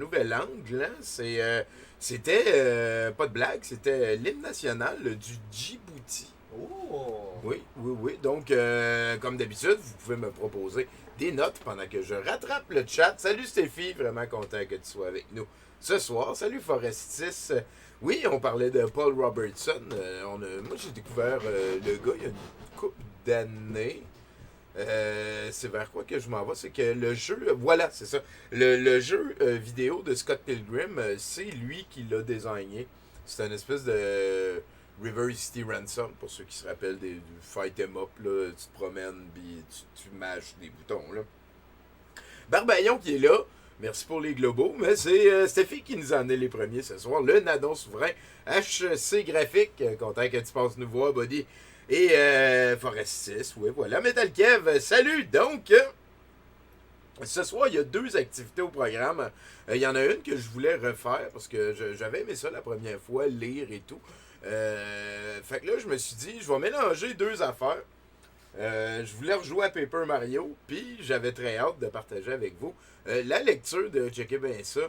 Nouvel angle, hein? C'était, pas de blague, c'était l'hymne national du Djibouti. Oh! Oui, oui, oui. Donc, comme d'habitude, vous pouvez me proposer des notes pendant que je rattrape le chat. Salut Stéphie, vraiment content que tu sois avec nous ce soir. Salut Forestis. Oui, on parlait de Paul Robertson. Moi, j'ai découvert le gars il y a une couple d'années. C'est vers quoi que je m'en vais? C'est que le jeu, voilà, c'est ça. Le jeu vidéo de Scott Pilgrim, c'est lui qui l'a désigné. C'est une espèce de River City Ransom, pour ceux qui se rappellent du fight 'em up, là, tu te promènes, puis tu mâches des boutons, là. Barbaillon qui est là, merci pour les globaux, mais c'est Stéphie qui nous en est les premiers ce soir. Le Nadon Souverain, HC Graphique, content que tu passes nous voir, Buddy. Et Forestis, oui, voilà. Metal Kev, salut! Donc, ce soir, il y a deux activités au programme. Il y en a une que je voulais refaire parce que j'avais aimé ça la première fois, lire et tout. Fait que là, je me suis dit, je vais mélanger deux affaires. Je voulais rejouer à Paper Mario, puis j'avais très hâte de partager avec vous. La lecture de Checker bien ça,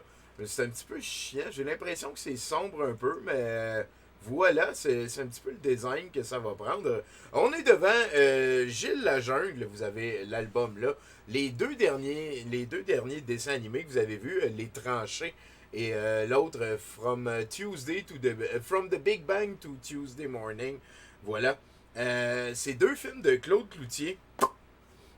c'est un petit peu chiant. J'ai l'impression que c'est sombre un peu, mais voilà, c'est un petit peu le design que ça va prendre. On est devant Gilles la Jungle, vous avez l'album là. Les deux derniers dessins animés que vous avez vus, Les Tranchées et l'autre From the Big Bang to Tuesday Morning. Voilà. C'est deux films de Claude Cloutier.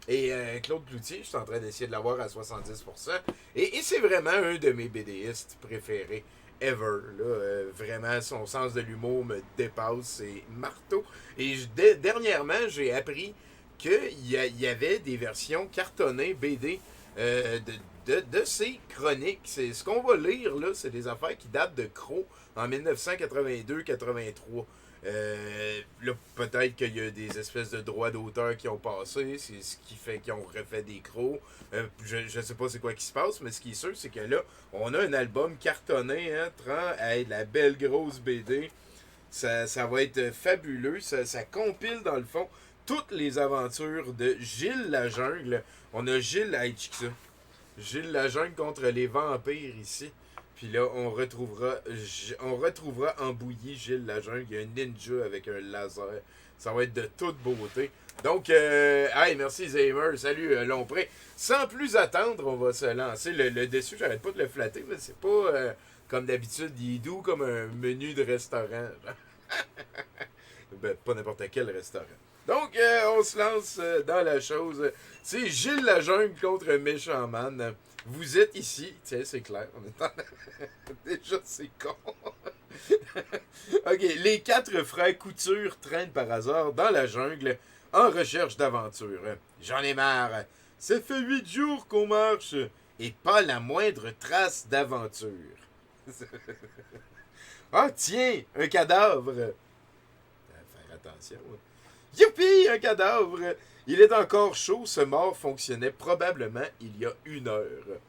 Et Claude Cloutier, je suis en train d'essayer de l'avoir à 70%. Et c'est vraiment un de mes BDistes préférés ever. Là. Vraiment, son sens de l'humour me dépasse. C'est marteau. Et dernièrement, j'ai appris qu'il y avait des versions cartonnées BD de ces chroniques. C'est, ce qu'on va lire, là, c'est des affaires qui datent de Crow en 1982-83. Là, peut-être qu'il y a des espèces de droits d'auteur qui ont passé, c'est ce qui fait qu'ils ont refait des crocs. Je sais pas c'est quoi qui se passe, mais ce qui est sûr, c'est que là, on a un album cartonné, hein, hey, la belle grosse BD. Ça va être fabuleux. Ça compile, dans le fond, toutes les aventures de Gilles la Jungle. On a Gilles, hey, check ça. Gilles la Jungle contre les vampires ici. Puis là, on retrouvera en bouillie Gilles la Jungle. Il y a un ninja avec un laser. Ça va être de toute beauté. Donc, hey, merci Zamer. Salut Lompré. Sans plus attendre, on va se lancer. Le dessus, j'arrête pas de le flatter, mais c'est pas comme d'habitude. Il est doux comme un menu de restaurant. Ben, pas n'importe quel restaurant. Donc, on se lance dans la chose. C'est Gilles la Jungle contre Méchant Man. Vous êtes ici. Tiens, c'est clair. On est en... Déjà, c'est con. Ok, les quatre frères Couture traînent par hasard dans la jungle en recherche d'aventure. J'en ai marre. Ça fait 8 jours qu'on marche et pas la moindre trace d'aventure. Ah, tiens, un cadavre. Faire attention. Youpi, un cadavre. Il est encore chaud, ce mort fonctionnait probablement il y a 1 heure.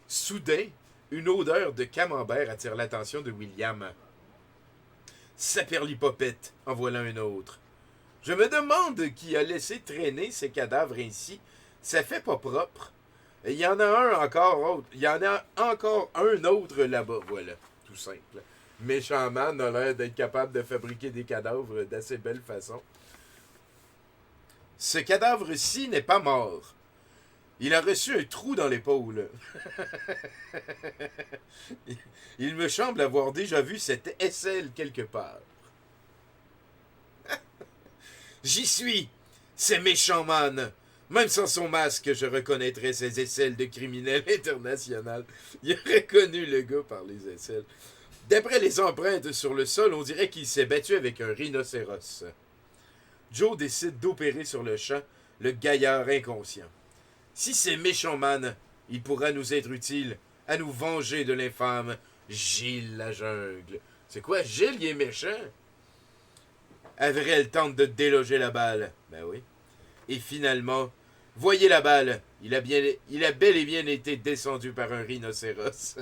Soudain, une odeur de camembert attire l'attention de William. Saperlipopette, en voilà un autre. Je me demande qui a laissé traîner ces cadavres ainsi. Ça fait pas propre. Il y en a un encore autre. Il y en a encore un autre là-bas, voilà. Tout simple. Méchant man a l'air d'être capable de fabriquer des cadavres d'assez belle façon. Ce cadavre-ci n'est pas mort. Il a reçu un trou dans l'épaule. Il me semble avoir déjà vu cette aisselle quelque part. J'y suis. C'est méchant man. Même sans son masque, je reconnaîtrais ses aisselles de criminel international. Il a reconnu le gars par les aisselles. D'après les empreintes sur le sol, on dirait qu'il s'est battu avec un rhinocéros. Joe décide d'opérer sur le champ le gaillard inconscient. Si c'est méchant man, il pourra nous être utile à nous venger de l'infâme Gilles la Jungle. C'est quoi, Gilles, il est méchant? Avril tente de déloger la balle. Ben oui. Et finalement, voyez la balle. Il a bel et bien été descendu par un rhinocéros.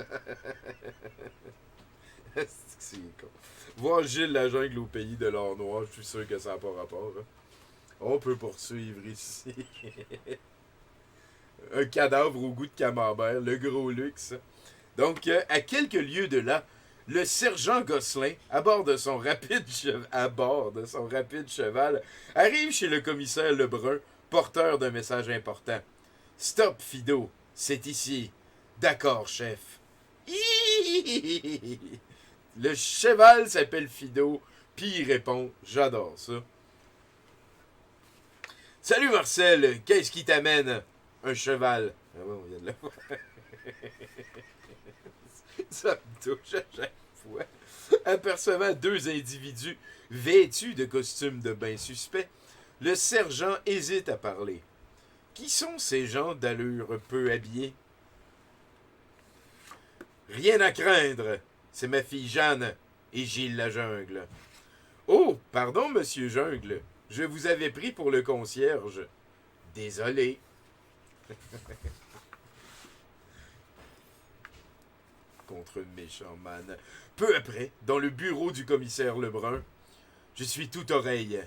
C'est con. Voir Gilles la Jungle au pays de l'or noir, je suis sûr que ça n'a pas rapport. Hein. On peut poursuivre ici. Un cadavre au goût de camembert, le gros luxe. Donc, à quelques lieues de là, le sergent Gosselin, à bord de son rapide cheval, arrive chez le commissaire Lebrun, porteur d'un message important. Stop, Fido, c'est ici. D'accord, chef. Le cheval s'appelle Fido, puis il répond, j'adore ça. Salut Marcel, qu'est-ce qui t'amène? Un cheval. Ah ouais, on vient de le voir. Ça me touche à chaque fois. Apercevant deux individus vêtus de costumes de bain suspects, le sergent hésite à parler. Qui sont ces gens d'allure peu habillés? Rien à craindre, c'est ma fille Jeanne et Gilles la Jungle. Oh, pardon, monsieur Jungle, je vous avais pris pour le concierge. Désolé. Contre méchant man. Peu après, dans le bureau du commissaire Lebrun, je suis tout oreille.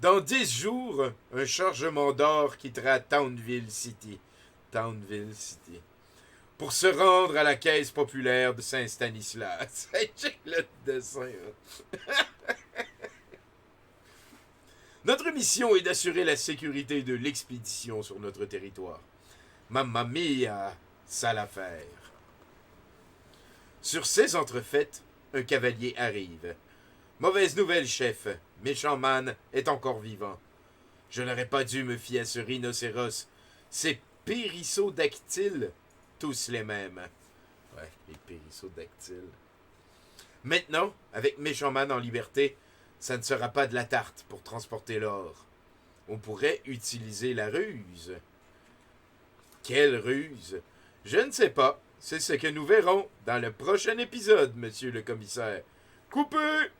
Dans 10 jours, un chargement d'or quittera Townville City. Townville City. Pour se rendre à la caisse populaire de Saint-Stanislas. Check le dessin. Notre mission est d'assurer la sécurité de l'expédition sur notre territoire. Mamma mia, sale affaire. Sur ces entrefaites, un cavalier arrive. Mauvaise nouvelle, chef. Méchant man est encore vivant. Je n'aurais pas dû me fier à ce rhinocéros. Ces périssodactyles, tous les mêmes. Ouais, les périssodactyles. Maintenant, avec Méchant man en liberté, ça ne sera pas de la tarte pour transporter l'or. On pourrait utiliser la ruse. Quelle ruse? Je ne sais pas. C'est ce que nous verrons dans le prochain épisode, monsieur le commissaire. Coupé!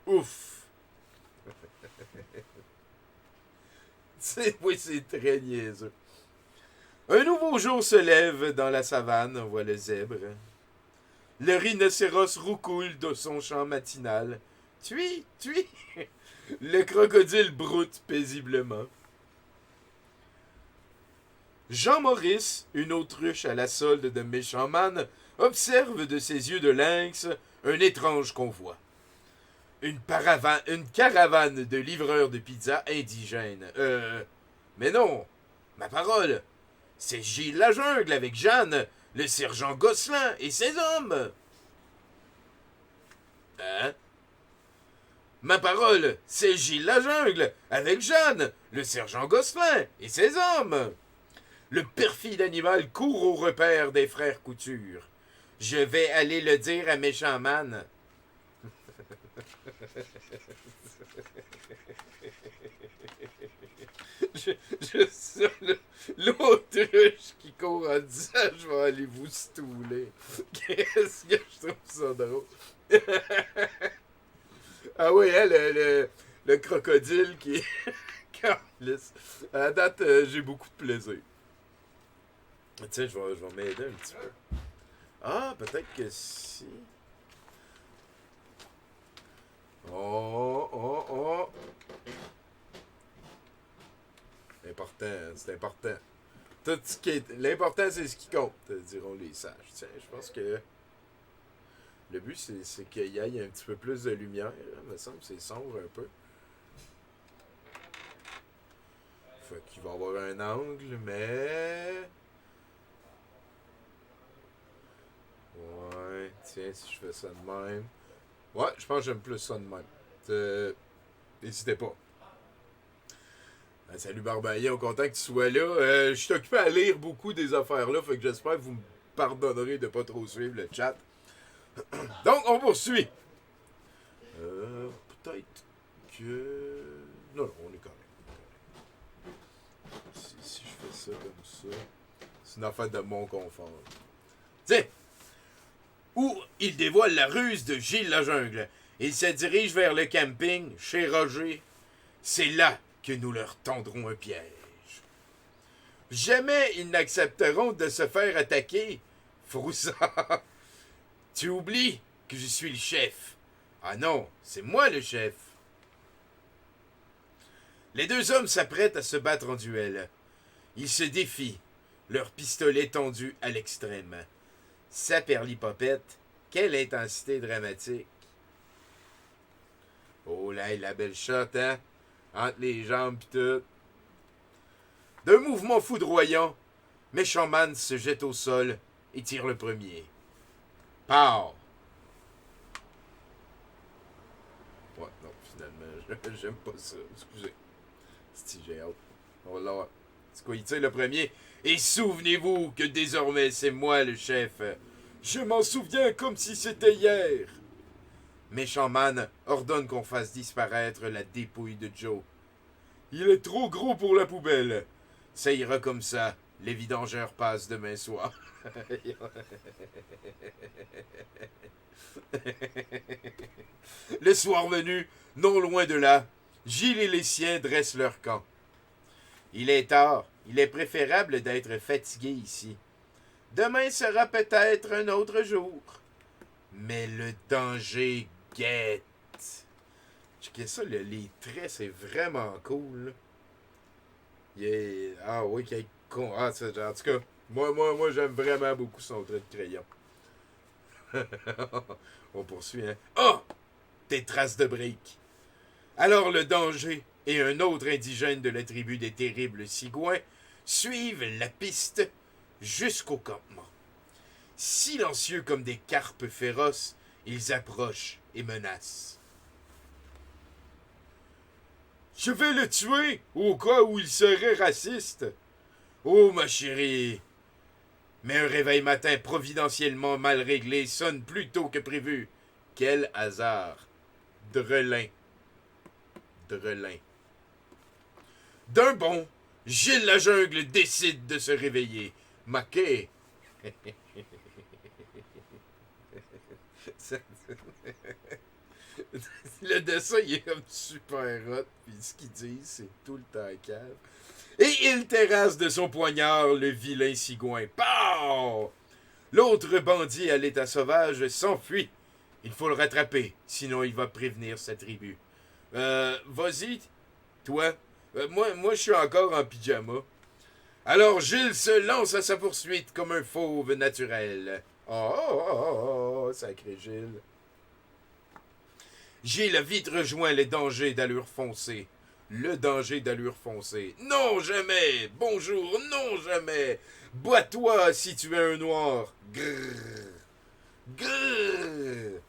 Ouf! Oui, c'est très niaiseux. Un nouveau jour se lève dans la savane, on voit le zèbre. Le rhinocéros roucoule de son chant matinal. Tui, tui! Le crocodile broute paisiblement. Jean-Maurice, une autruche à la solde de Méchant man, observe de ses yeux de lynx un étrange convoi. Une caravane de livreurs de pizza indigènes. Mais non, ma parole, c'est Gilles la Jungle avec Jeanne, le sergent Gosselin et ses hommes. Hein? Ma parole, c'est Gilles la Jungle avec Jeanne, le sergent Gosselin et ses hommes. Le perfide animal court au repère des frères Couture. Je vais aller le dire à Méchant man. je sens l'autruche qui court en disant je vais aller vous stouler. Qu'est-ce que je trouve ça drôle. Ah oui, hein, le crocodile qui est... À la date, j'ai beaucoup de plaisir. Tiens, je vais m'aider un petit peu. Ah, peut-être que si... Oh. Important, c'est important. Tout ce qui est... L'important, c'est ce qui compte, diront les sages. Tiens, je pense que... Le but, c'est qu'il y ait un petit peu plus de lumière. Il me semble que c'est sombre un peu. Fait qu'il va y avoir un angle, mais... Ouais, tiens, si je fais ça de même... Ouais, je pense que j'aime plus ça de même. N'hésitez pas. Salut Barbaillon, content que tu sois là. Je suis occupé à lire beaucoup des affaires là, fait que j'espère que vous me pardonnerez de pas trop suivre le chat. Donc, on poursuit. Peut-être que... Non, on est correct. Si je fais ça comme ça, c'est une affaire de mon confort. Tiens! Où il dévoile la ruse de Gilles la Jungle. Il se dirige vers le camping, chez Roger. C'est là que nous leur tendrons un piège. Jamais ils n'accepteront de se faire attaquer. Froussard. Tu oublies que je suis le chef. Ah non, c'est moi le chef. Les deux hommes s'apprêtent à se battre en duel. Ils se défient. leurs pistolets tendus à l'extrême. Saperlipopette, quelle intensité dramatique! Oh là, la belle shot, hein? Entre les jambes pis tout. D'un mouvement foudroyant, Méchant Man se jette au sol et tire le premier. Pow! Ouais, non, finalement, j'aime pas ça. Excusez. C'est j'ai hâte. On va l'avoir. C'est quoi, il tire le premier? Et souvenez-vous que désormais, c'est moi le chef. Je m'en souviens comme si c'était hier. Méchant Man ordonne qu'on fasse disparaître la dépouille de Joe. Il est trop gros pour la poubelle. Ça ira comme ça. Les vidangeurs passent demain soir. Le soir venu, non loin de là, Gilles et les siens dressent leur camp. Il est tard. Il est préférable d'être fatigué ici. Demain sera peut-être un autre jour. Mais le danger guette. Checkez ça, les traits, c'est vraiment cool. Ah oui, quel con. Ah, en tout cas, moi j'aime vraiment beaucoup son trait de crayon. On poursuit, hein. Oh! Des traces de briques. Alors le danger et un autre indigène de la tribu des terribles Cigouins suivent la piste jusqu'au campement. Silencieux comme des carpes féroces, ils approchent et menacent. Je vais le tuer au cas où il serait raciste. Oh, ma chérie. Mais un réveil matin providentiellement mal réglé sonne plus tôt que prévu. Quel hasard. Drelin. D'un bond, Gilles la jungle décide de se réveiller. Maquet. Le dessin, il est comme super hot, puis ce qu'il dit, c'est tout le temps cave. Et il terrasse de son poignard le vilain cigouin. Pow! L'autre bandit à l'état sauvage s'enfuit. Il faut le rattraper, sinon il va prévenir sa tribu. Vas-y, toi. Moi, je suis encore en pyjama. Alors Gilles se lance à sa poursuite comme un fauve naturel. Oh, sacré Gilles. Gilles a vite rejoint les dangers d'allure foncée. Le danger d'allure foncée. Non, jamais. Bonjour, non, jamais. Bois-toi si tu es un noir. Grrr. Grrr.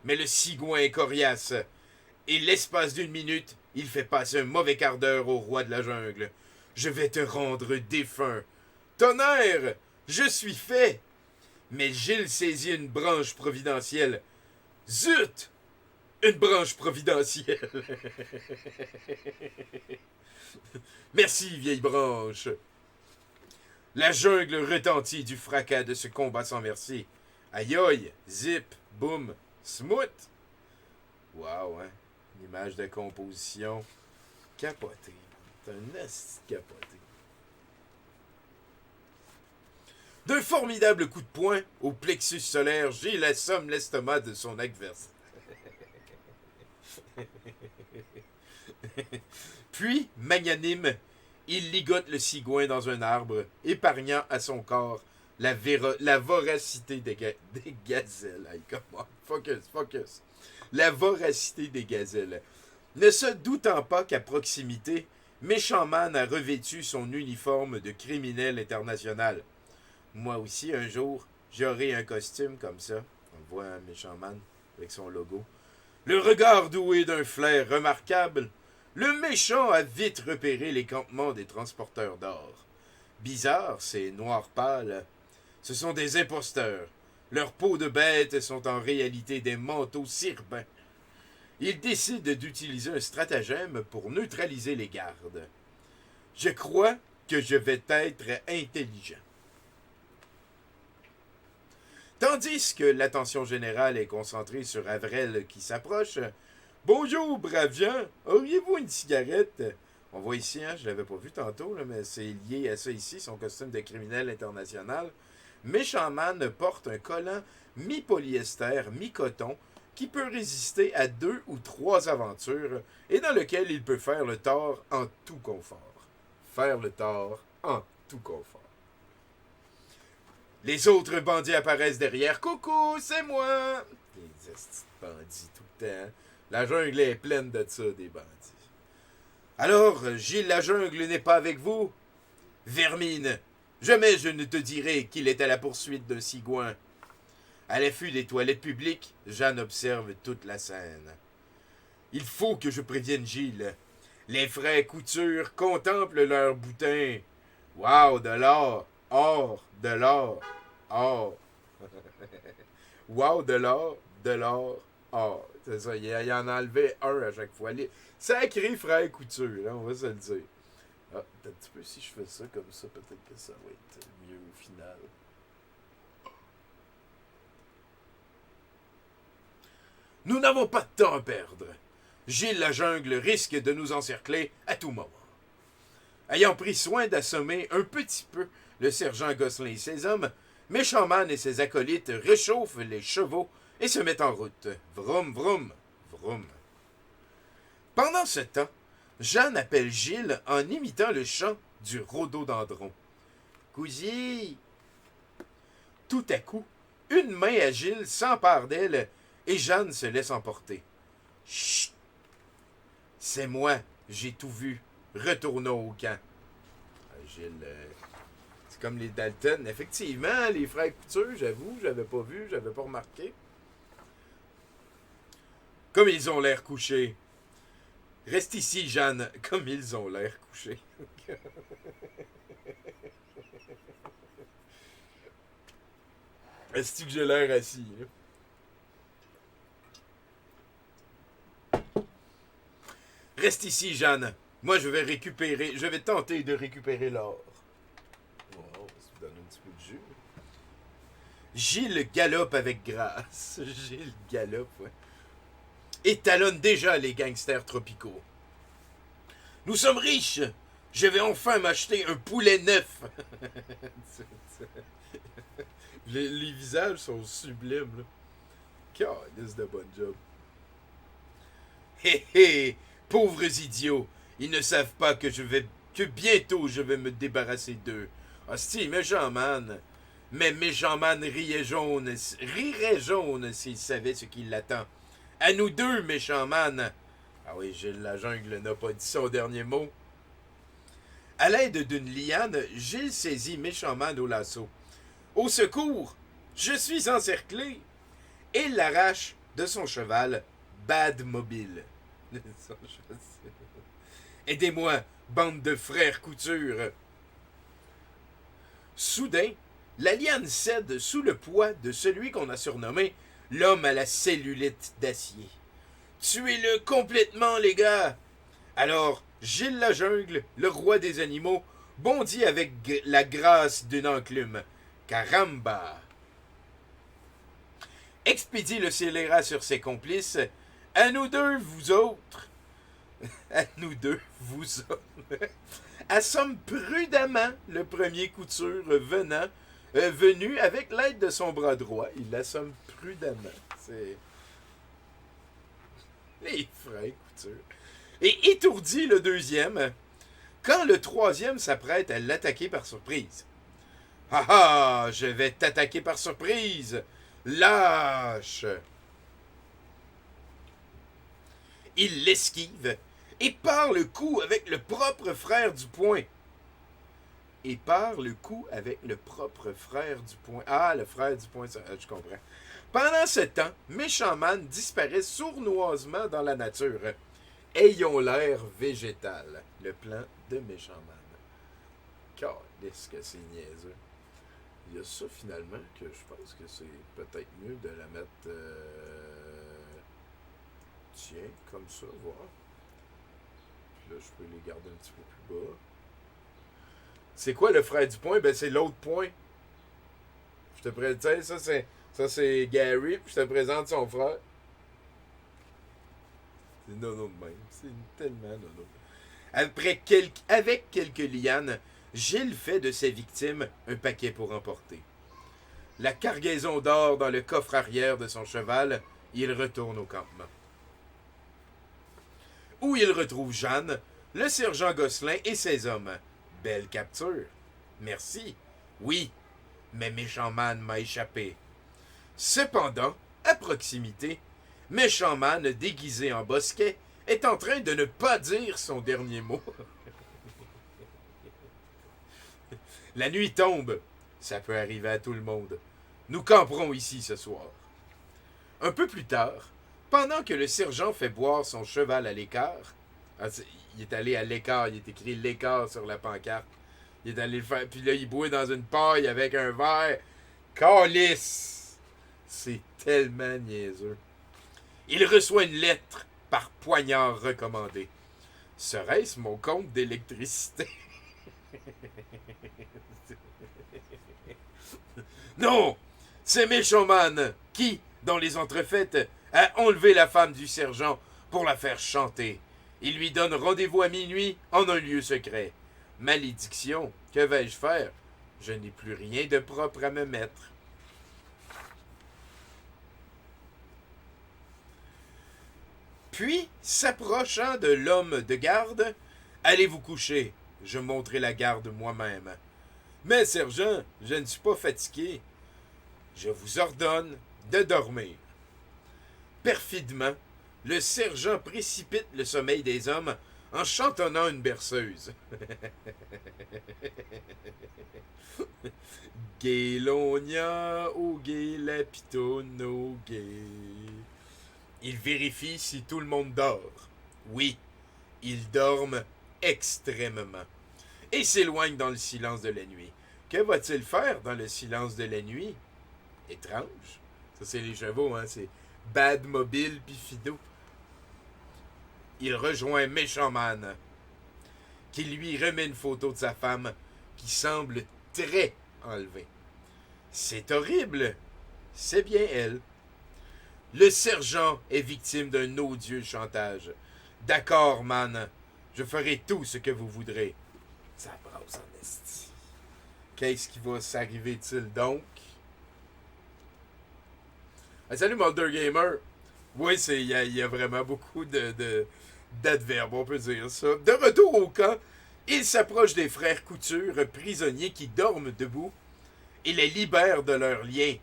Mais le cigouin est coriace. Et l'espace d'une minute, il fait passer un mauvais quart d'heure au roi de la jungle. Je vais te rendre défunt. Tonnerre, je suis fait. Mais Gilles saisit une branche providentielle. Zut! Une branche providentielle. Merci, vieille branche. La jungle retentit du fracas de ce combat sans merci. Aïe aïe, zip, boum, smout. Wow, hein? Une image de composition. Capoté. C'est un asti capoté. D'un formidable coup de poing au plexus solaire, Gilles assomme l'estomac de son adversaire. Puis, magnanime, il ligote le cigouin dans un arbre, épargnant à son corps la voracité des gazelles. Hey, come on, focus. La voracité des gazelles. Ne se doutant pas qu'à proximité, Méchant Man a revêtu son uniforme de criminel international. Moi aussi, un jour, j'aurai un costume comme ça. On voit un Méchant Man avec son logo. Le regard doué d'un flair remarquable, le méchant a vite repéré les campements des transporteurs d'or. Bizarre, ces noirs pâles. Ce sont des imposteurs. Leurs peaux de bêtes sont en réalité des manteaux sirpins. Il décide d'utiliser un stratagème pour neutraliser les gardes. Je crois que je vais être intelligent. Tandis que l'attention générale est concentrée sur Avrel qui s'approche. « Bonjour, brave gens! Auriez-vous une cigarette? » On voit ici, hein, je l'avais pas vu tantôt, là, mais c'est lié à ça ici, son costume de criminel international. Méchant Man porte un collant mi-polyester, mi-coton, qui peut résister à 2 ou 3 aventures et dans lequel il peut faire le tort en tout confort. Faire le tort en tout confort. Les autres bandits apparaissent derrière. Coucou, c'est moi! Les estis de bandits tout le temps. La jungle est pleine de ça, des bandits. Alors, Gilles la jungle n'est pas avec vous? Vermine, jamais je ne te dirai qu'il est à la poursuite d'un cigouin. À l'affût des toilettes publiques, Jeanne observe toute la scène. Il faut que je prévienne Gilles. Les frères Couture contemplent leur boutin. Wow, de l'or, or, de l'or, or. Wow, de l'or, or. C'est ça, il en a enlevé un à chaque fois. Sacré frère Couture, là, on va se le dire. Ah, un petit peu si je fais ça comme ça, peut-être que ça va être mieux au final. Nous n'avons pas de temps à perdre. Gilles la jungle risque de nous encercler à tout moment. Ayant pris soin d'assommer un petit peu le sergent Gosselin et ses hommes, Méchaman et ses acolytes réchauffent les chevaux et se mettent en route. Vroom, vroom, vroom. Pendant ce temps, Jeanne appelle Gilles en imitant le chant du rhododendron. Cousi! Tout à coup, une main agile s'empare d'elle et Jeanne se laisse emporter. Chut! C'est moi, j'ai tout vu. Retournons au camp. Gilles, c'est comme les Dalton. Effectivement, les frères Couture, j'avoue, j'avais pas vu, j'avais pas remarqué. Comme ils ont l'air couchés. Reste ici, Jeanne, comme ils ont l'air couchés. Est-ce que j'ai l'air assis? Là? Reste ici, Jeanne. Moi, je vais tenter de récupérer l'or. Wow, ça vous donne un petit peu de jus. Gilles galope avec grâce. Gilles galope, ouais. Et talonne déjà les gangsters tropicaux. Nous sommes riches. Je vais enfin m'acheter un poulet neuf. les visages sont sublimes, là. Calice de bon job. Hé hé, pauvres idiots. Ils ne savent pas que bientôt je vais me débarrasser d'eux. Hostie, Méchaman. Mais Méchaman rirait jaune s'il savait ce qui l'attend. À nous deux, Méchaman. Ah oui, Gilles la jungle n'a pas dit son dernier mot. À l'aide d'une liane, Gilles saisit Méchaman au lasso. Au secours! Je suis encerclé! Et il l'arrache de son cheval, Bad Mobile. Aidez-moi, bande de frères Couture. Soudain, la liane cède sous le poids de celui qu'on a surnommé l'homme à la cellulite d'acier. Tuez-le complètement, les gars! Alors, Gilles la jungle, le roi des animaux, bondit avec la grâce d'une enclume. Caramba! Expédie le scélérat sur ses complices. À nous deux, vous autres. À nous deux, vous autres. Assomme prudemment le premier Couture venu avec l'aide de son bras droit. Il l'assomme prudemment. C'est les frères Couture. Et étourdit le deuxième, quand le troisième s'apprête à l'attaquer par surprise. Ah ah, je vais t'attaquer par surprise. Lâche. Il l'esquive et part le coup avec le propre frère du poing. Ah, le frère du poing, ça, je comprends. Pendant ce temps, Méchaman disparaît sournoisement dans la nature. Ayons l'air végétal. Le plan de Méchaman. Calisse que c'est niaiseux. Il y a ça finalement que je pense que c'est peut-être mieux de la mettre... Tiens, comme ça, voir. Puis là, je peux les garder un petit peu plus bas. C'est quoi le frère du point? Ben, c'est l'autre point. Je te présente, ça c'est Gary, puis je te présente son frère. C'est nono de même. C'est tellement nono. Avec quelques lianes, Gilles fait de ses victimes un paquet pour emporter. La cargaison d'or dans le coffre arrière de son cheval, il retourne au campement. Où il retrouve Jeanne, le sergent Gosselin et ses hommes. Belle capture. Merci. Oui, mais Méchant Man m'a échappé. Cependant, à proximité, Méchant Man, déguisé en bosquet, est en train de ne pas dire son dernier mot. La nuit tombe. Ça peut arriver à tout le monde. Nous camperons ici ce soir. Un peu plus tard, pendant que le sergent fait boire son cheval à l'écart, il est allé à l'écart, il est écrit l'écart sur la pancarte. Il est allé le faire, puis là, il boit dans une paille avec un verre. Calice! C'est tellement niaiseux. Il reçoit une lettre par poignard recommandé. Serait-ce mon compte d'électricité? Non! C'est Méchant Man qui, dans les entrefaites, a enlevé la femme du sergent pour la faire chanter. Il lui donne rendez-vous à minuit en un lieu secret. Malédiction, que vais-je faire? Je n'ai plus rien de propre à me mettre. Puis, s'approchant de l'homme de garde, allez vous coucher, je monterai la garde moi-même. Mais, sergent, je ne suis pas fatigué. Je vous ordonne de dormir. Perfidement, le sergent précipite le sommeil des hommes en chantonnant une berceuse. Gaylonia, oh gay la pitonne, oh gay. Il vérifie si tout le monde dort. Oui, ils dorment extrêmement. Et s'éloigne dans le silence de la nuit. Que va-t-il faire dans le silence de la nuit? Étrange. Ça, c'est les chevaux, hein. C'est Bad Mobile puis Fido. Il rejoint Méchant Man, qui lui remet une photo de sa femme qui semble très enlevée. C'est horrible. C'est bien elle. Le sergent est victime d'un odieux chantage. D'accord, man. Je ferai tout ce que vous voudrez. Ça brasse en esti. Qu'est-ce qui va s'arriver-t-il donc? Ah, salut Mulder Gamer. Oui, il y a vraiment beaucoup d'adverbes, on peut dire ça. De retour au camp, il s'approche des frères Couture, prisonniers qui dorment debout, et les libère de leurs liens.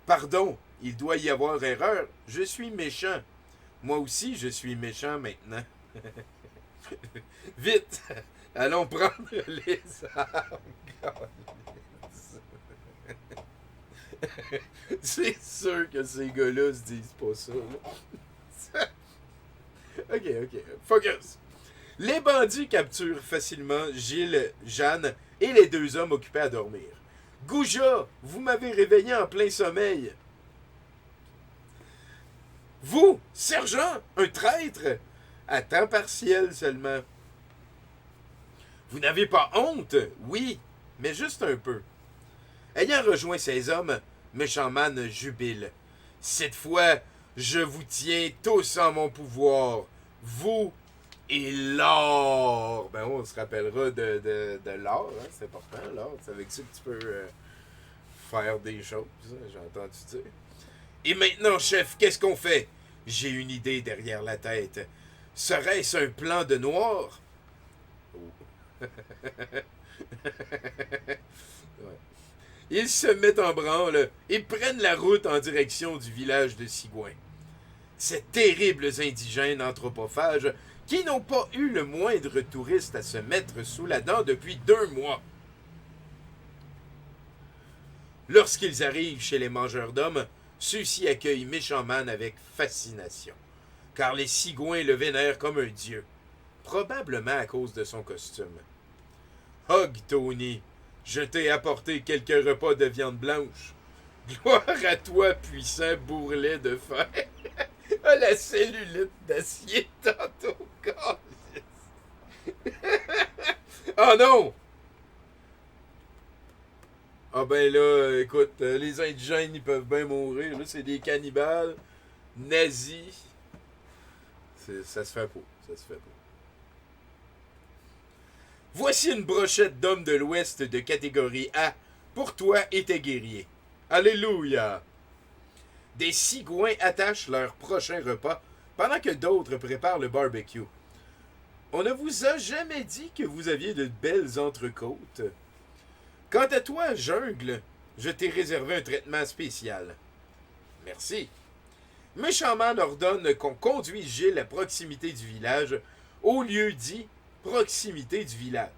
Pardon, il doit y avoir erreur. Je suis méchant. Moi aussi, je suis méchant maintenant. Vite, allons prendre les armes. C'est sûr que ces gars-là se disent pas ça. Ok. Focus. Les bandits capturent facilement Gilles, Jeanne et les deux hommes occupés à dormir. Gouja, vous m'avez réveillé en plein sommeil. Vous, sergent, un traître, à temps partiel seulement. Vous n'avez pas honte? Oui, mais juste un peu. Ayant rejoint ces hommes, Méchant Man jubile. Cette fois, je vous tiens tous en mon pouvoir. Vous et l'or. Ben on se rappellera de l'or, hein? C'est important, l'or. C'est avec ça que tu peux faire des choses, j'ai entendu dire. Et maintenant, chef, qu'est-ce qu'on fait? J'ai une idée derrière la tête. Serait-ce un plan de noir? Oh. Ouais. Ils se mettent en branle et prennent la route en direction du village de Sigouin. Ces terribles indigènes anthropophages qui n'ont pas eu le moindre touriste à se mettre sous la dent depuis 2 mois. Lorsqu'ils arrivent chez les mangeurs d'hommes, ceux-ci accueillent Méchant Man avec fascination, car les Sigouins le vénèrent comme un dieu, probablement à cause de son costume. Hog Tony, je t'ai apporté quelques repas de viande blanche. Gloire à toi, puissant bourrelet de fer. Ah, la cellulite d'acier tantôt, oh non! Ah ben là, écoute, les indigènes, ils peuvent bien mourir. Là, c'est des cannibales, nazis. Ça se fait pas. Ça se fait pas. Voici une brochette d'hommes de l'Ouest de catégorie A pour toi et tes guerriers. Alléluia! Des Sigouins attachent leur prochain repas pendant que d'autres préparent le barbecue. On ne vous a jamais dit que vous aviez de belles entrecôtes. Quant à toi, jungle, Je t'ai réservé un traitement spécial. Merci. Méchant Man ordonne qu'on conduise Gilles à proximité du village, au lieu dit proximité du village.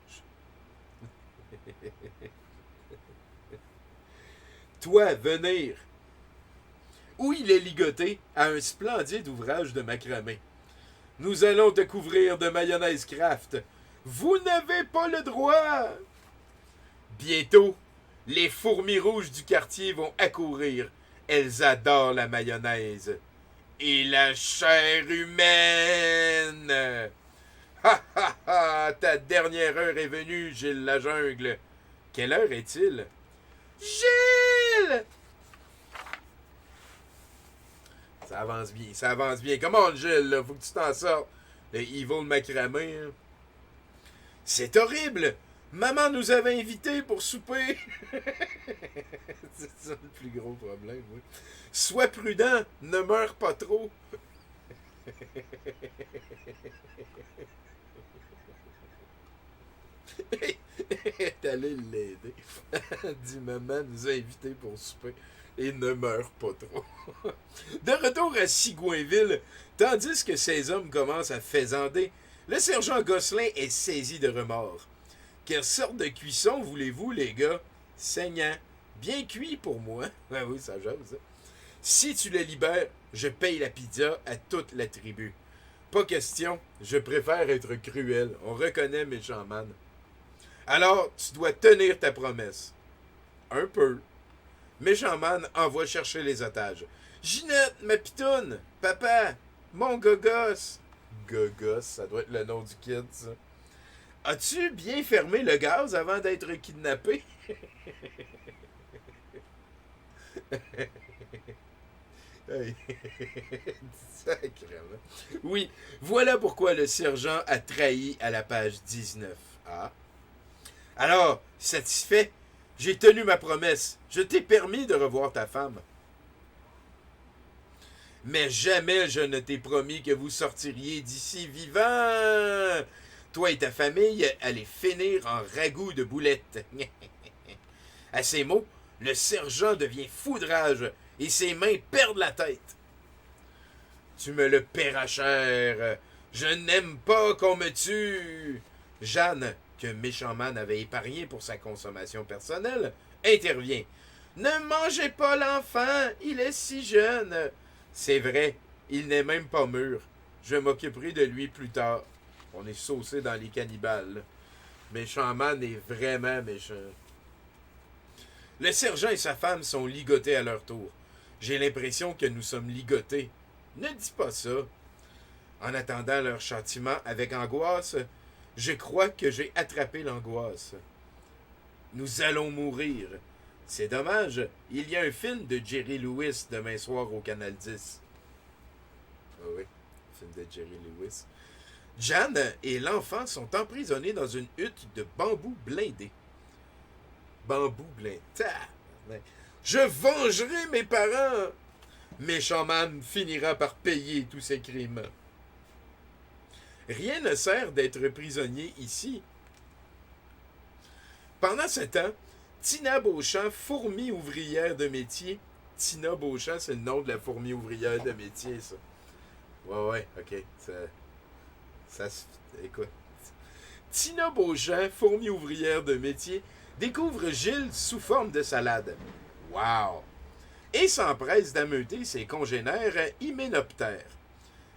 Toi, venir, où il est ligoté à un splendide ouvrage de macramé. Nous allons te couvrir de mayonnaise Kraft. Vous n'avez pas le droit. Bientôt, les fourmis rouges du quartier vont accourir. Elles adorent la mayonnaise. Et la chair humaine. Ha ha ha, ta dernière heure est venue, Gilles la jungle. Quelle heure est-il? Gilles! Ça avance bien, ça avance bien. Come on, Gilles, là, faut que tu t'en sortes. Le Evil macramé. Hein. C'est horrible! Maman nous avait invités pour souper. C'est ça le plus gros problème, oui. Sois prudent, ne meurs pas trop. T'es allé l'aider. Dit maman nous a invités pour souper et ne meurs pas trop. De retour à Sigouinville, tandis que ces hommes commencent à faisander, le sergent Gosselin est saisi de remords. Quelle sorte de cuisson voulez-vous, les gars? Saignant. Bien cuit pour moi. Ah oui, ça jase, ça. Si tu le libères, je paye la pizza à toute la tribu. Pas question, je préfère être cruel. On reconnaît Méchant Man. Alors, tu dois tenir ta promesse. Un peu. Méchant Man envoie chercher les otages. Ginette, ma pitoune! Papa! Mon gogos! Gogos, ça doit être le nom du kid, ça. As-tu bien fermé le gaz avant d'être kidnappé? Sacrément. Oui, voilà pourquoi le sergent a trahi à la page 19. Ah. Alors, satisfait? J'ai tenu ma promesse. Je t'ai permis de revoir ta femme. Mais jamais je ne t'ai promis que vous sortiriez d'ici vivant. Toi et ta famille allez finir en ragoût de boulettes. À ces mots, le sergent devient fou de rage et ses mains perdent la tête. Tu me le paieras cher. Je n'aime pas qu'on me tue. Jeanne, que Méchant Man avait épargné pour sa consommation personnelle, intervient. Ne mangez pas l'enfant, il est si jeune. C'est vrai, il n'est même pas mûr. Je m'occuperai de lui plus tard. On est saucé dans les cannibales. Méchant Man est vraiment méchant. Le sergent et sa femme sont ligotés à leur tour. J'ai l'impression que nous sommes ligotés. Ne dis pas ça. En attendant leur châtiment avec angoisse, je crois que j'ai attrapé l'angoisse. Nous allons mourir. C'est dommage, il y a un film de Jerry Lewis demain soir au Canal 10. Ah oui, film de Jerry Lewis. Jan et l'enfant sont emprisonnés dans une hutte de bambou blindé. Bambou blindé. Je vengerai mes parents. Méchant Man finira par payer tous ses crimes. Rien ne sert d'être prisonnier ici. Pendant ce temps, Tina Beauchamp, fourmi ouvrière de métier. Tina Beauchamp, c'est le nom de la fourmi ouvrière de métier, ça. Ouais, ok. Écoute. Tina Beauchamp, fourmi ouvrière de métier, découvre Gilles sous forme de salade. Wow! Et s'empresse d'ameuter ses congénères hyménoptères.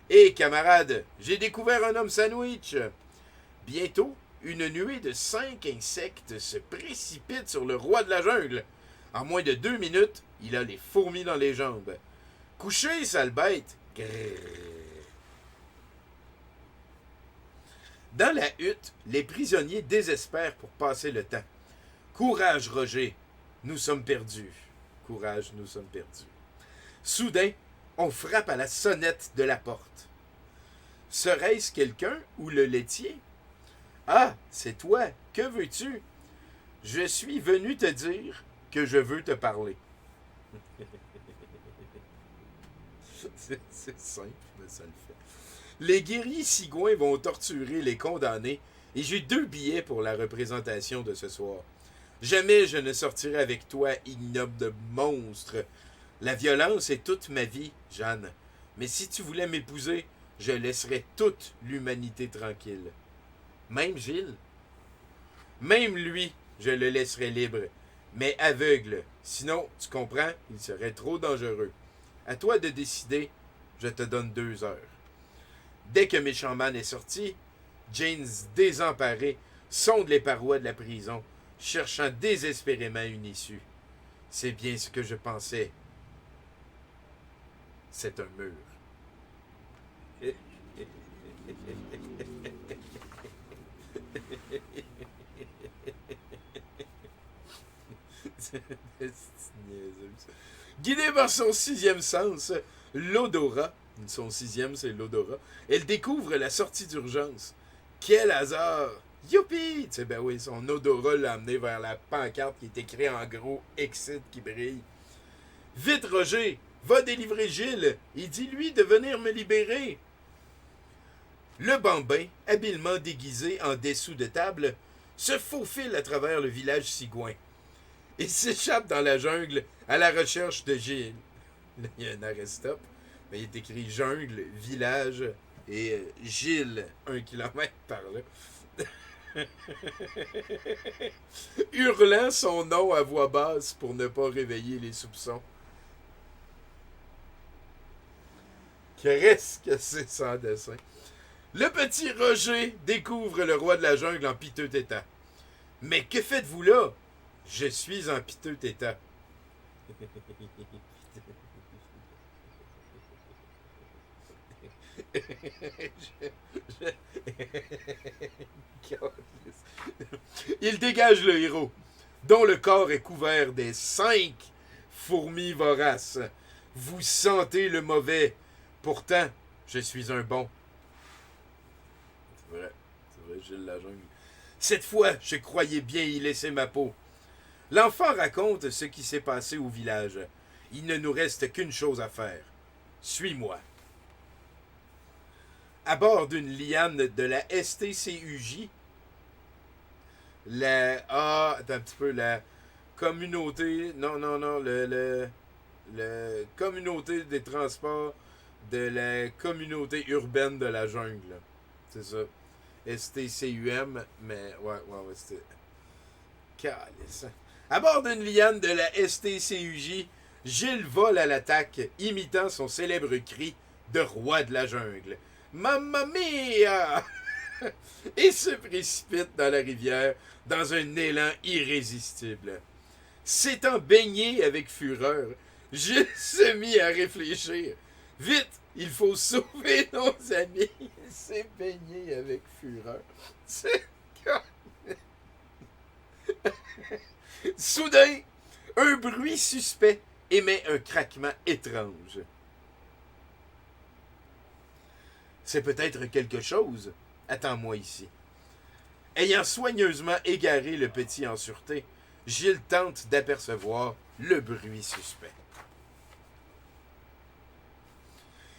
Hé, camarade, j'ai découvert un homme sandwich. Bientôt, une nuée de 5 insectes se précipite sur le roi de la jungle. En moins de 2 minutes, il a les fourmis dans les jambes. Couché, sale bête! Grrr. Dans la hutte, les prisonniers désespèrent pour passer le temps. Courage, Roger, nous sommes perdus. Courage, nous sommes perdus. Soudain, on frappe à la sonnette de la porte. Serait-ce quelqu'un ou le laitier? Ah, c'est toi, que veux-tu? Je suis venu te dire que je veux te parler. C'est simple, mais ça le fait. Les guerriers cigouins vont torturer les condamnés et j'ai 2 billets pour la représentation de ce soir. Jamais je ne sortirai avec toi, ignoble de monstre. La violence est toute ma vie, Jeanne. Mais si tu voulais m'épouser, je laisserais toute l'humanité tranquille. Même Gilles. Même lui, je le laisserais libre. Mais aveugle. Sinon, tu comprends, il serait trop dangereux. À toi de décider, je te donne 2 heures. Dès que Méchant Man est sorti, James, désemparé, sonde les parois de la prison, cherchant désespérément une issue. C'est bien ce que je pensais. C'est un mur. Guidée par son 6e sens, l'odorat, son 6e c'est l'odorat, elle découvre la sortie d'urgence. Quel hasard! Youpi! Tu sais, ben oui, son odorat l'a amené vers la pancarte qui est écrite en gros « Exit » qui brille. Vite, Roger! Va délivrer Gilles et dis-lui de venir me libérer. Le bambin, habilement déguisé en dessous de table, se faufile à travers le village cigouin. Il s'échappe dans la jungle à la recherche de Gilles. Là, il y a un arrêt-stop, mais il est écrit jungle, village et Gilles, 1 kilomètre par là. Hurlant son nom à voix basse pour ne pas réveiller les soupçons. Qu'est-ce que c'est sans dessin? Le petit Roger découvre le roi de la jungle en piteux état. Mais que faites-vous là? Je suis en piteux état. Il dégage le héros, dont le corps est couvert des 5 fourmis voraces. Vous sentez le mauvais. Pourtant, je suis un bon. C'est vrai, Gilles la jungle. Cette fois, je croyais bien y laisser ma peau. L'enfant raconte ce qui s'est passé au village. Il ne nous reste qu'une chose à faire. Suis-moi. À bord d'une liane de la STCUJ, attends un petit peu, la communauté, le communauté des transports de la communauté urbaine de la jungle. C'est ça. STCUM, mais ouais, c'était... Calice. À bord d'une liane de la STCUJ, Gilles vole à l'attaque, imitant son célèbre cri de roi de la jungle. Mamma mia! Et se précipite dans la rivière dans un élan irrésistible. S'étant baigné avec fureur, Gilles se mit à réfléchir. Vite, il faut sauver nos amis. Il s'est baigné avec fureur. Soudain, un bruit suspect émet un craquement étrange. C'est peut-être quelque chose. Attends-moi ici. Ayant soigneusement égaré le petit en sûreté, Gilles tente d'apercevoir le bruit suspect.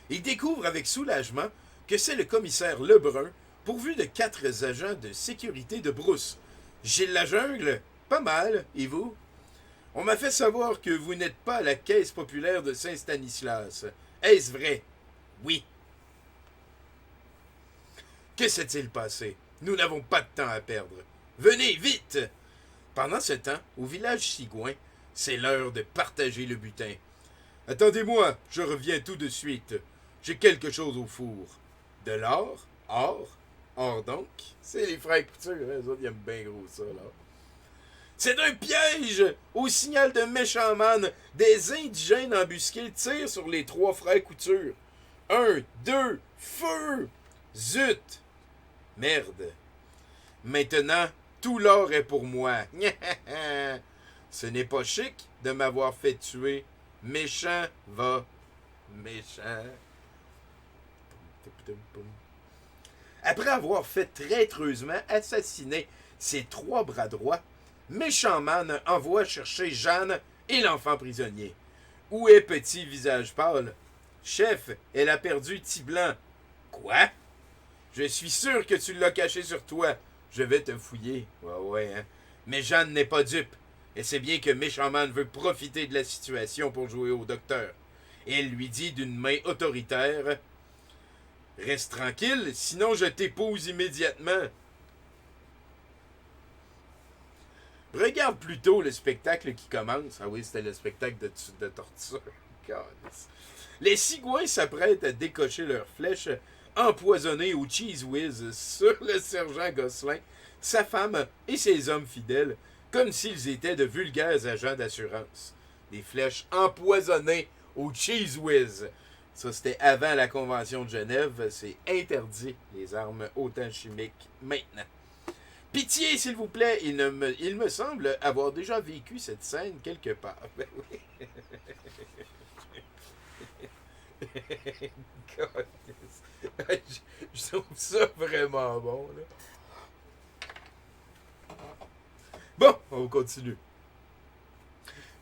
Il découvre avec soulagement que c'est le commissaire Lebrun, pourvu de 4 agents de sécurité de brousse. Gilles la jungle? Pas mal, et vous? On m'a fait savoir que vous n'êtes pas à la caisse populaire de Saint-Stanislas. Est-ce vrai? Oui. Que s'est-il passé? Nous n'avons pas de temps à perdre. Venez, vite! Pendant ce temps, au village cigouin, c'est l'heure de partager le butin. Attendez-moi, je reviens tout de suite. J'ai quelque chose au four. De l'or? Or? Or donc? C'est les frères Couture, hein? Les autres, ils aiment bien gros ça, là. C'est un piège! Au signal de Méchant Man, des indigènes embusqués tirent sur les 3 frères Couture. 1, 2, feu! Zut! Merde. Maintenant, tout l'or est pour moi. Ce n'est pas chic de m'avoir fait tuer. Méchant va. Méchant. Après avoir fait traîtreusement assassiner ses 3 bras droits, Méchant Man envoie chercher Jeanne et l'enfant prisonnier. Où est Petit Visage Pâle? Chef, elle a perdu Tiblanc. Quoi? Je suis sûr que tu l'as caché sur toi. Je vais te fouiller. Ouais, hein. Mais Jeanne n'est pas dupe. Elle sait bien que Méchant Man veut profiter de la situation pour jouer au docteur. Et elle lui dit d'une main autoritaire: « Reste tranquille, sinon je t'épouse immédiatement. » Regarde plutôt le spectacle qui commence. Ah oui, c'était le spectacle de torture. Les cigouins s'apprêtent à décocher leurs flèches empoisonnées au Cheese Whiz sur le sergent Gosselin, sa femme et ses hommes fidèles, comme s'ils étaient de vulgaires agents d'assurance. Des flèches empoisonnées au Cheese Whiz. Ça, c'était avant la Convention de Genève. C'est interdit, les armes autant chimiques, maintenant. Pitié, s'il vous plaît, il me semble avoir déjà vécu cette scène quelque part. Ben oui. Je trouve ça vraiment bon, là. Bon, on continue.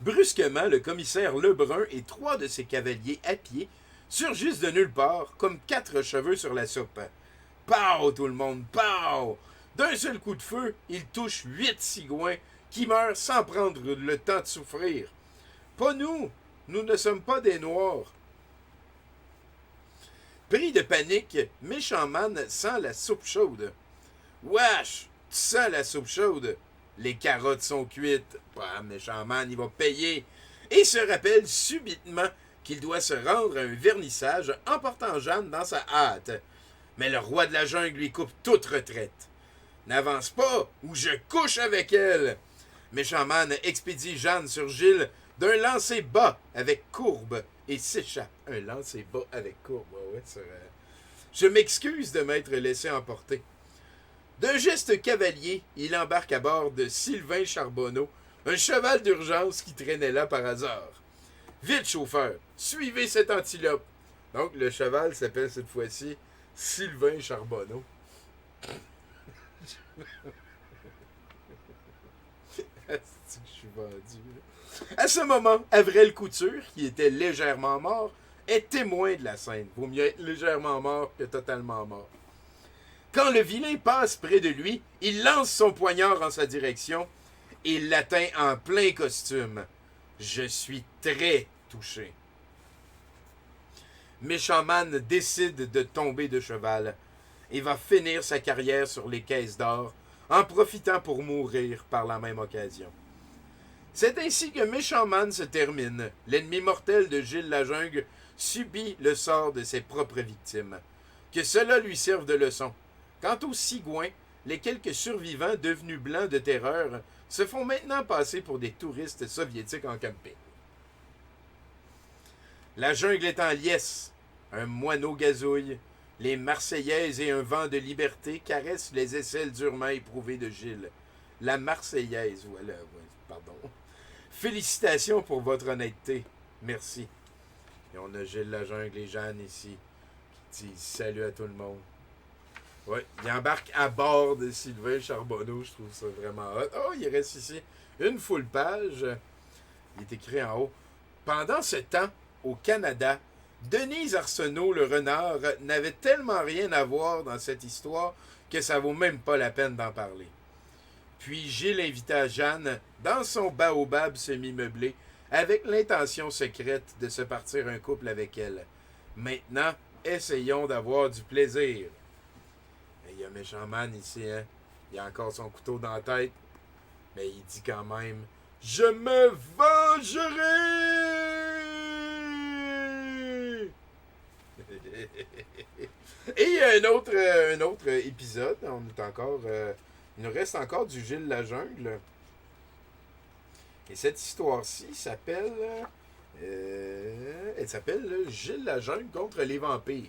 Brusquement, le commissaire Lebrun et 3 de ses cavaliers à pied surgissent de nulle part, comme 4 cheveux sur la soupe. Pow, tout le monde, pow! D'un seul coup de feu, ils touchent 8 cigouins qui meurent sans prendre le temps de souffrir. Pas nous, nous ne sommes pas des Noirs. Pris de panique, Méchant Man sent la soupe chaude. Wesh, tu sens la soupe chaude? Les carottes sont cuites. Bah, Méchant Man, il va payer. Et se rappelle subitement qu'il doit se rendre à un vernissage en portant Jeanne dans sa hâte. Mais le roi de la jungle lui coupe toute retraite. N'avance pas, ou je couche avec elle. Méchant Man expédie Jeanne sur Gilles d'un lancer bas avec courbe et s'échappe. Un lancer bas avec courbe, ouais, c'est vrai. Je m'excuse de m'être laissé emporter. D'un geste cavalier, il embarque à bord de Sylvain Charbonneau, un cheval d'urgence qui traînait là par hasard. Vite, chauffeur, suivez cette antilope. Donc, le cheval s'appelle cette fois-ci Sylvain Charbonneau. C'est que je suis vendu, là. À ce moment, Avril Couture, qui était légèrement mort, est témoin de la scène. Vaut mieux être légèrement mort que totalement mort. Quand le vilain passe près de lui, il lance son poignard en sa direction et l'atteint en plein costume. Je suis très touché. Méchant Man décide de tomber de cheval et va finir sa carrière sur les caisses d'or en profitant pour mourir par la même occasion. C'est ainsi que Méchant Man se termine. L'ennemi mortel de Gilles Lajungle subit le sort de ses propres victimes. Que cela lui serve de leçon. Quant aux cigouins, les quelques survivants devenus blancs de terreur se font maintenant passer pour des touristes soviétiques en camping. La jungle est en liesse. Un moineau gazouille. Les Marseillaises et un vent de liberté caressent les aisselles durement éprouvées de Gilles. La Marseillaise, voilà, pardon. Félicitations pour votre honnêteté. Merci. Et on a Gilles Lajungle et Jeanne ici qui disent salut à tout le monde. Oui, il embarque à bord de Sylvain Charbonneau. Je trouve ça vraiment hot. Oh, il reste ici une full page. Il est écrit en haut. Pendant ce temps, au Canada, Denise Arsenault, le renard, n'avait tellement rien à voir dans cette histoire que ça vaut même pas la peine d'en parler. Puis Gilles invita Jeanne dans son baobab semi-meublé avec l'intention secrète de se partir un couple avec elle. Maintenant, essayons d'avoir du plaisir. Il y a Méchant Man ici, hein? Il a encore son couteau dans la tête. Mais il dit quand même « Je me vengerai! » Et il y a un autre épisode. On est encore, il nous reste encore du Gilles Lajungle. Et cette histoire-ci s'appelle... elle s'appelle Gilles Lajungle contre les vampires.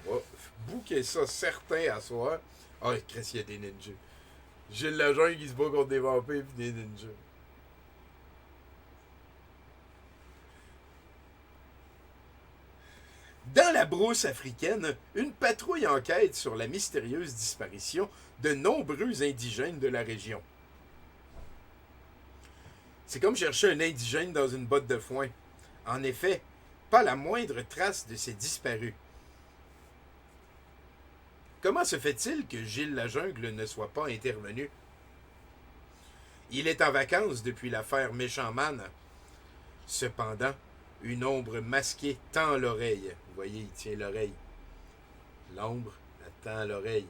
On va booker ça certain à soir. Ah, Chris, il y a des ninjas. Gilles Lajungle qui se bat contre des vampires et des ninjas. Dans la brousse africaine, une patrouille enquête sur la mystérieuse disparition de nombreux indigènes de la région. C'est comme chercher un indigène dans une botte de foin. En effet, pas la moindre trace de ces disparus. Comment se fait-il que Gilles Lajungle ne soit pas intervenu? Il est en vacances depuis l'affaire Méchant Man. Cependant, une ombre masquée tend l'oreille. Vous voyez, il tient l'oreille. L'ombre tend l'oreille.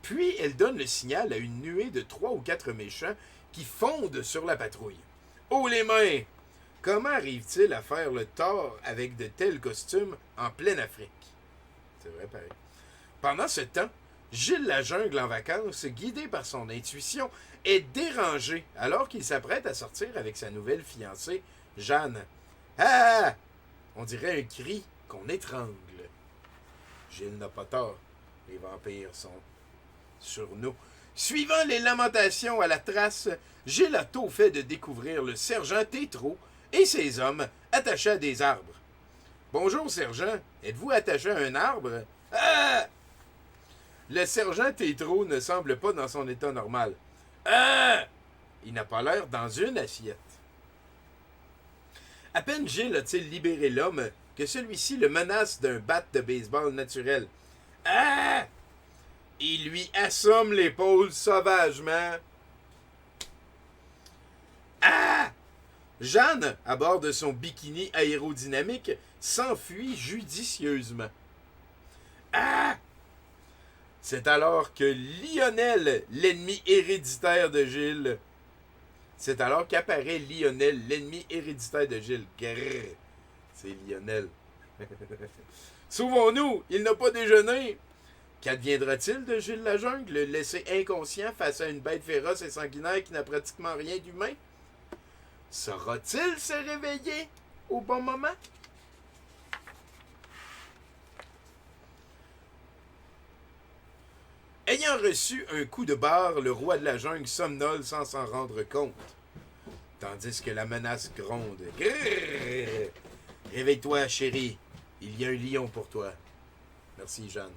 Puis, elle donne le signal à une nuée de 3 ou 4 méchants qui fondent sur la patrouille. Haut les mains! Comment arrive-t-il à faire le tort avec de tels costumes en pleine Afrique? C'est vrai, pareil. Pendant ce temps, Gilles la jungle en vacances, guidé par son intuition, est dérangé alors qu'il s'apprête à sortir avec sa nouvelle fiancée, Jeanne. Ah! On dirait un cri qu'on étrangle. Gilles n'a pas tort. Les vampires sont sur nous. Suivant les lamentations à la trace, Gilles a tôt fait de découvrir le sergent Tétro et ses hommes attachés à des arbres. Bonjour, sergent. Êtes-vous attaché à un arbre? Ah! Le sergent Tétro ne semble pas dans son état normal. Ah! Il n'a pas l'air dans une assiette. À peine Gilles a-t-il libéré l'homme que celui-ci le menace d'un bat de baseball naturel. Ah! Il lui assomme l'épaule sauvagement. Ah! Jeanne, à bord de son bikini aérodynamique, s'enfuit judicieusement. Ah! C'est alors que Lionel, l'ennemi héréditaire de Gilles... C'est alors qu'apparaît Lionel, l'ennemi héréditaire de Gilles. Grrr, c'est Lionel. Sauvons-nous, il n'a pas déjeuné. Qu'adviendra-t-il de Gilles la jungle, laissé inconscient face à une bête féroce et sanguinaire qui n'a pratiquement rien d'humain? Saura-t-il se réveiller au bon moment? Ayant reçu un coup de barre, le roi de la jungle somnole sans s'en rendre compte. Tandis que la menace gronde. Grrr! Réveille-toi, chérie. Il y a un lion pour toi. Merci, Jeanne.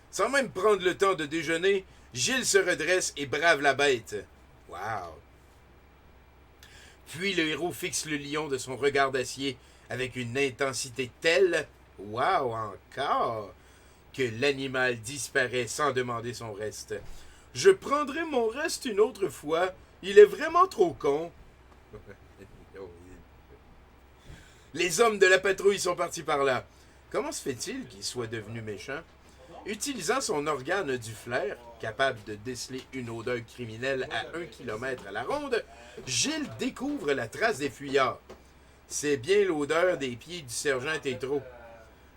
Sans même prendre le temps de déjeuner, Gilles se redresse et brave la bête. Wow! Puis le héros fixe le lion de son regard d'acier avec une intensité telle, wow encore, que l'animal disparaît sans demander son reste. Je prendrai mon reste une autre fois. Il est vraiment trop con. Les hommes de la patrouille sont partis par là. Comment se fait-il qu'il soit devenu méchant? Utilisant son organe du flair, capable de déceler une odeur criminelle à 1 kilomètre à la ronde, Gilles découvre la trace des fuyards. C'est bien l'odeur des pieds du sergent Tétro.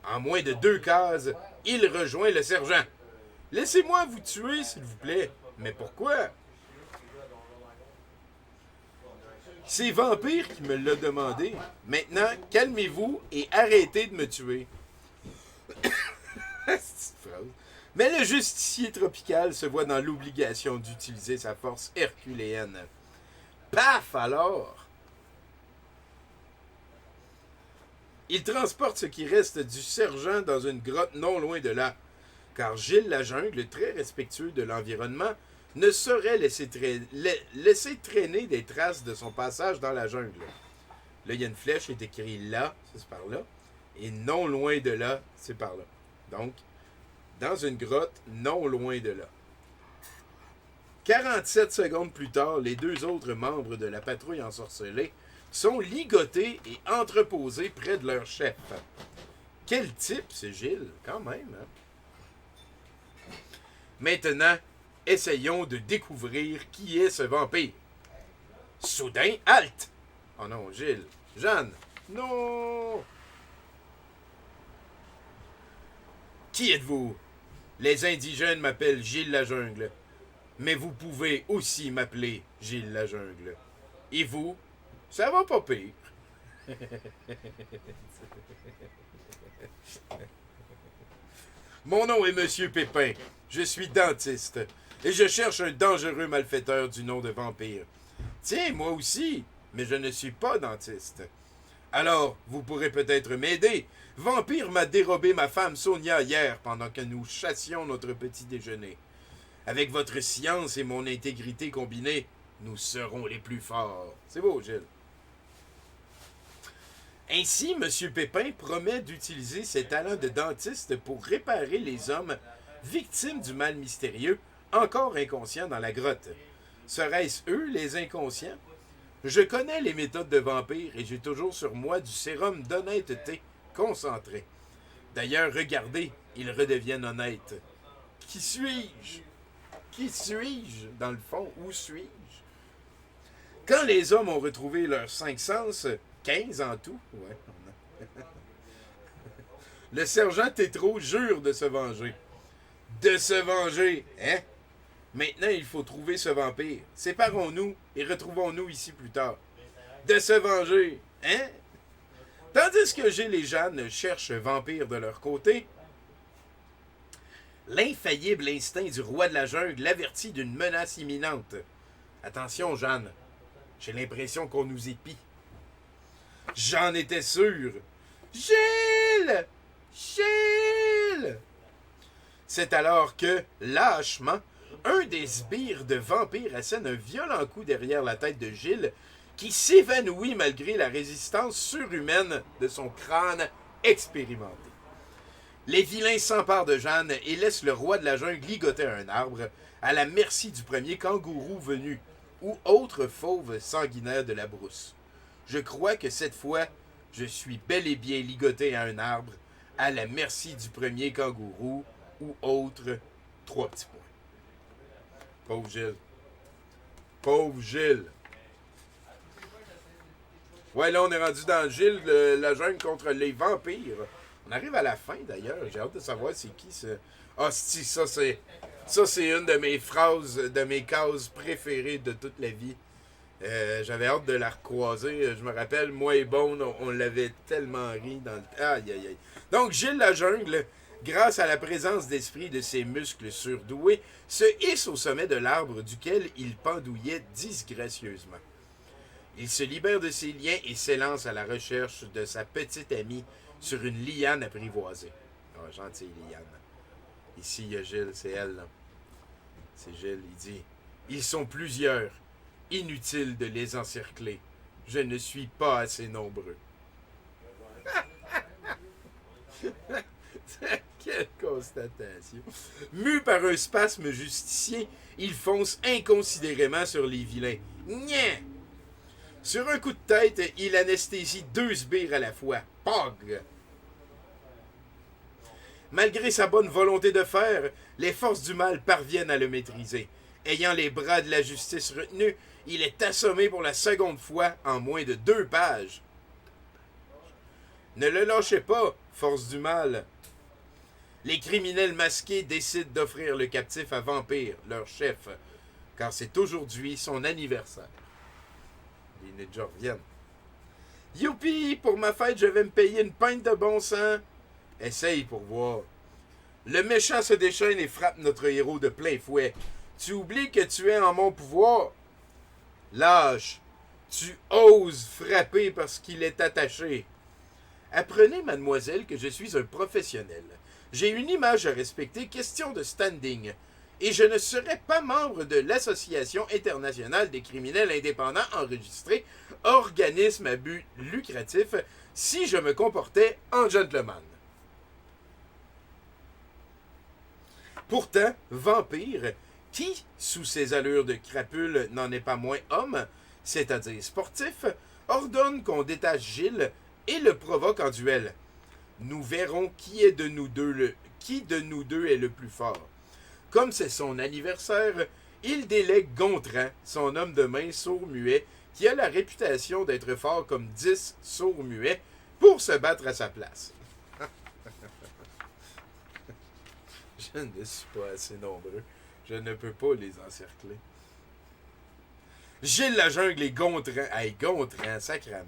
En moins de 2 cases, il rejoint le sergent. « Laissez-moi vous tuer, s'il vous plaît. »« Mais pourquoi? » »« C'est Vampire qui me l'a demandé. Maintenant, calmez-vous et arrêtez de me tuer. » Mais le justicier tropical se voit dans l'obligation d'utiliser sa force herculéenne. Paf alors! Il transporte ce qui reste du sergent dans une grotte non loin de là, car Gilles la jungle, très respectueux de l'environnement, ne saurait laisser traîner des traces de son passage dans la jungle. Là, il y a une flèche qui est écrite là, c'est par là, et non loin de là, c'est par là. Donc, dans une grotte non loin de là. 47 secondes plus tard, les 2 autres membres de la patrouille ensorcelée sont ligotés et entreposés près de leur chef. Quel type, c'est Gilles, quand même. Hein? Maintenant, essayons de découvrir qui est ce vampire. Soudain, halte! Oh non, Gilles. Jeanne! Non! Qui êtes-vous? Les indigènes m'appellent Gilles la jungle. Mais vous pouvez aussi m'appeler Gilles la jungle. Et vous? Ça va pas pire. Mon nom est Monsieur Pépin. Je suis dentiste. Et je cherche un dangereux malfaiteur du nom de Vampire. Tiens, moi aussi. Mais je ne suis pas dentiste. Alors, vous pourrez peut-être m'aider. Vampire m'a dérobé ma femme Sonia hier pendant que nous chassions notre petit déjeuner. Avec votre science et mon intégrité combinée, nous serons les plus forts. C'est beau, Gilles. Ainsi, M. Pépin promet d'utiliser ses talents de dentiste pour réparer les hommes victimes du mal mystérieux, encore inconscients dans la grotte. Seraient-ce eux, les inconscients? Je connais les méthodes de vampires et j'ai toujours sur moi du sérum d'honnêteté concentré. D'ailleurs, regardez, ils redeviennent honnêtes. Qui suis-je? Qui suis-je, dans le fond? Où suis-je? Quand les hommes ont retrouvé leurs 5 sens, 15 en tout, le sergent Tétro jure de se venger. De se venger, hein? Maintenant, il faut trouver ce vampire. Séparons-nous et retrouvons-nous ici plus tard. De se venger, hein? Tandis que Gilles et Jeanne cherchent vampire de leur côté, l'infaillible instinct du roi de la jungle l'avertit d'une menace imminente. Attention, Jeanne, j'ai l'impression qu'on nous épie. J'en étais sûr. Gilles! Gilles! C'est alors que, lâchement, un des sbires de vampire assène un violent coup derrière la tête de Gilles, qui s'évanouit malgré la résistance surhumaine de son crâne expérimenté. Les vilains s'emparent de Jeanne et laissent le roi de la jungle ligoter un arbre, à la merci du premier kangourou venu, ou autre fauve sanguinaire de la brousse. Je crois que cette fois, je suis bel et bien ligoté à un arbre, à la merci du premier kangourou, ou autre 3 petits points. Pauvre Gilles. Pauvre Gilles. Ouais, là, on est rendu dans Gilles, la jungle contre les vampires. On arrive à la fin, d'ailleurs. J'ai hâte de savoir c'est qui ce... Ah, si, ça, c'est une de mes phrases, de mes cases préférées de toute la vie. J'avais hâte de la recroiser. Je me rappelle, moi et Bone, on l'avait tellement ri dans le... Aïe, aïe, aïe. Donc, Gilles la jungle, grâce à la présence d'esprit de ses muscles surdoués, se hisse au sommet de l'arbre duquel il pendouillait disgracieusement. Il se libère de ses liens et s'élance à la recherche de sa petite amie sur une liane apprivoisée. Ah, gentille liane. Ici, il y a Gilles, c'est elle, là. C'est Gilles, il dit « Ils sont plusieurs. Inutile de les encercler. Je ne suis pas assez nombreux. » Quelle constatation. Mu par un spasme justicier, il fonce inconsidérément sur les vilains. Nya! Sur un coup de tête, il anesthésie 2 sbires à la fois. Pog! Malgré sa bonne volonté de faire, les forces du mal parviennent à le maîtriser. Ayant les bras de la justice retenus, il est assommé pour la seconde fois en moins de 2 pages. Ne le lâchez pas, force du mal. Les criminels masqués décident d'offrir le captif à Vampire, leur chef, car c'est aujourd'hui son anniversaire. Les ninjas reviennent. Youpi, pour ma fête, je vais me payer une pinte de bon sang. Essaye pour voir. Le méchant se déchaîne et frappe notre héros de plein fouet. Tu oublies que tu es en mon pouvoir. Lâche. Tu oses frapper parce qu'il est attaché. Apprenez, mademoiselle, que je suis un professionnel. J'ai une image à respecter, question de standing. Et je ne serais pas membre de l'Association internationale des criminels indépendants enregistrés, organisme à but lucratif, si je me comportais en gentleman. Pourtant, Vampire, qui, sous ses allures de crapule, n'en est pas moins homme, c'est-à-dire sportif, ordonne qu'on détache Gilles et le provoque en duel. Nous verrons qui de nous deux est le plus fort. Comme c'est son anniversaire, il délègue Gontran, son homme de main sourd-muet, qui a la réputation d'être fort comme 10 sourds-muets, pour se battre à sa place. Je ne suis pas assez nombreux. Je ne peux pas les encercler. Gilles la jungle et Gontran, sacrément,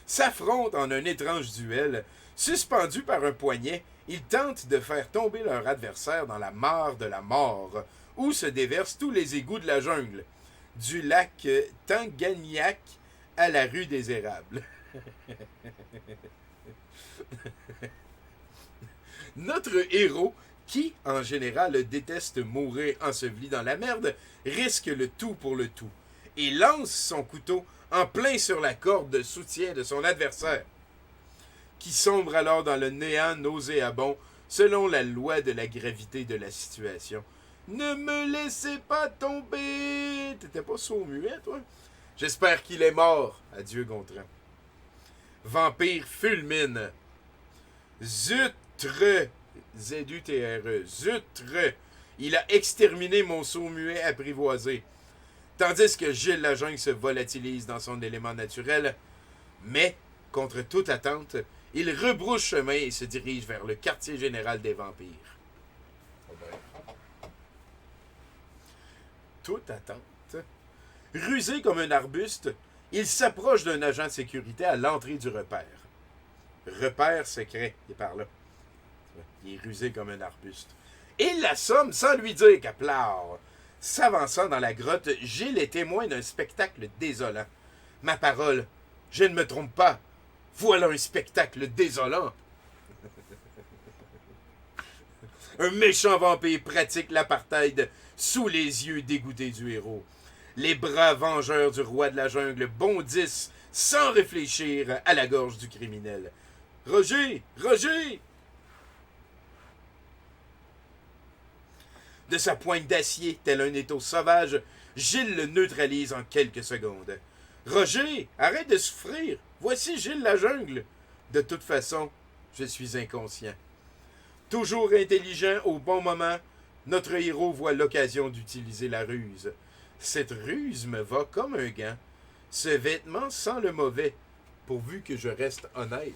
s'affrontent en un étrange duel. Suspendus par un poignet, ils tentent de faire tomber leur adversaire dans la mare de la mort, où se déversent tous les égouts de la jungle, du lac Tanganyika à la rue des Érables. Notre héros, qui, en général, déteste mourir enseveli dans la merde, risque le tout pour le tout, et lance son couteau en plein sur la corde de soutien de son adversaire, qui sombre alors dans le néant nauséabond selon la loi de la gravité de la situation. Ne me laissez pas tomber. T'étais pas sourd-muet, toi? J'espère qu'il est mort. Adieu, Gontran. Vampire fulmine. Zutre. Z-U-T-R-E. Zutre. Il a exterminé mon sourd-muet apprivoisé. Tandis que Gilles Lajungle se volatilise dans son élément naturel. Mais, contre toute attente, il rebrousse chemin et se dirige vers le quartier général des vampires. Toute attente. Rusé comme un arbuste, il s'approche d'un agent de sécurité à l'entrée du repère. Repère secret, il est par là. Il est rusé comme un arbuste. Il l'assomme sans lui dire qu'à plare. S'avançant dans la grotte, Gilles est témoin d'un spectacle désolant. Ma parole, je ne me trompe pas. Voilà un spectacle désolant. Un méchant vampire pratique l'apartheid sous les yeux dégoûtés du héros. Les bras vengeurs du roi de la jungle bondissent sans réfléchir à la gorge du criminel. Roger! Roger! De sa pointe d'acier, tel un étau sauvage, Gilles le neutralise en quelques secondes. Roger, arrête de souffrir. Voici Gilles Lajungle. De toute façon, je suis inconscient. Toujours intelligent au bon moment, notre héros voit l'occasion d'utiliser la ruse. Cette ruse me va comme un gant. Ce vêtement sent le mauvais, pourvu que je reste honnête.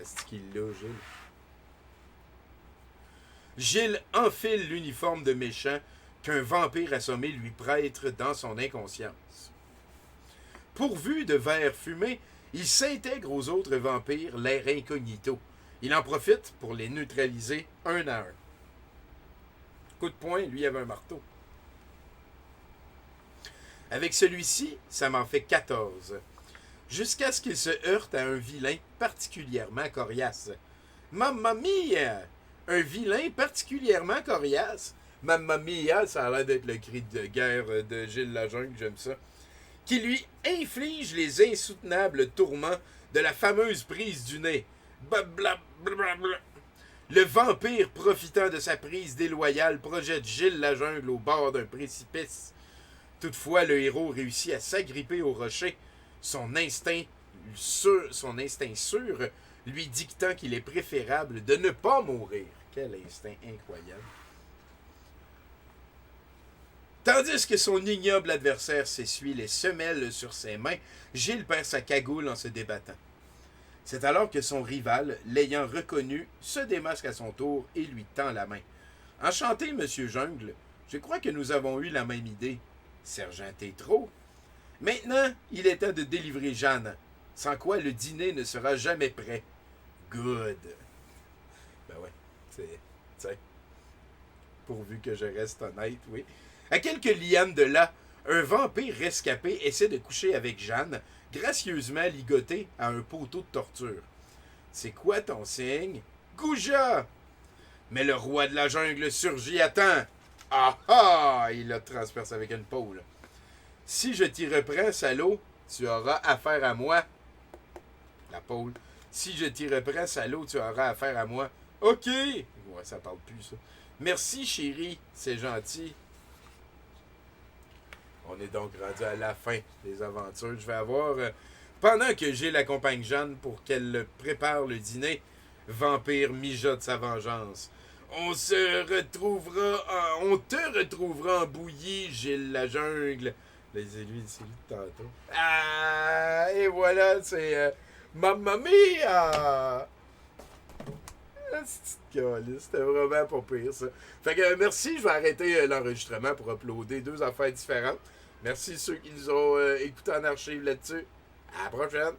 Est-ce qu'il l'a, Gilles? Gilles enfile l'uniforme de méchant qu'un vampire assommé lui prête dans son inconscience. Pourvu de verre fumé, il s'intègre aux autres vampires, l'air incognito. Il en profite pour les neutraliser un à un. Coup de poing, lui avait un marteau. Avec celui-ci, ça m'en fait 14. Jusqu'à ce qu'il se heurte à un vilain particulièrement coriace. Mamma mia! Un vilain particulièrement coriace. Mamma mia, ça a l'air d'être le cri de guerre de Gilles Lajungle, j'aime ça. Qui lui inflige les insoutenables tourments de la fameuse prise du nez. Blablabla. Le vampire, profitant de sa prise déloyale, projette Gilles Lajungle au bord d'un précipice. Toutefois, le héros réussit à s'agripper au rocher, son instinct sûr lui dictant qu'il est préférable de ne pas mourir. Quel instinct incroyable. Tandis que son ignoble adversaire s'essuie les semelles sur ses mains, Gilles perd sa cagoule en se débattant. C'est alors que son rival, l'ayant reconnu, se démasque à son tour et lui tend la main. Enchanté, monsieur Jungle, je crois que nous avons eu la même idée. Sergent Tétro. Maintenant, il est temps de délivrer Jeanne, sans quoi le dîner ne sera jamais prêt. Good. Ben ouais, c'est... pourvu que je reste honnête, oui. À quelques lianes de là, un vampire rescapé essaie de coucher avec Jeanne, gracieusement ligotée à un poteau de torture. C'est quoi ton signe? Gouja! Mais le roi de la jungle surgit à temps. Ah ah! Il l'a transpercé avec une pôle. Si je t'y reprends, salaud, tu auras affaire à moi. La pôle. Si je t'y reprends, salaud, tu auras affaire à moi. OK! Ouais, ça parle plus, ça. Merci, chérie. C'est gentil. On est donc rendu à la fin des aventures. Je vais avoir... pendant que Gilles accompagne Jeanne pour qu'elle prépare le dîner, Vampire mijote sa vengeance. On te retrouvera en bouillie, Gilles Lajungle. C'est lui de tantôt. Ah! Et voilà, c'est... Mamma mia! C'était vraiment pas pire, ça. Fait que merci, je vais arrêter l'enregistrement pour uploader 2 affaires différentes. Merci ceux qui nous ont écoutés en archive là-dessus. À la prochaine!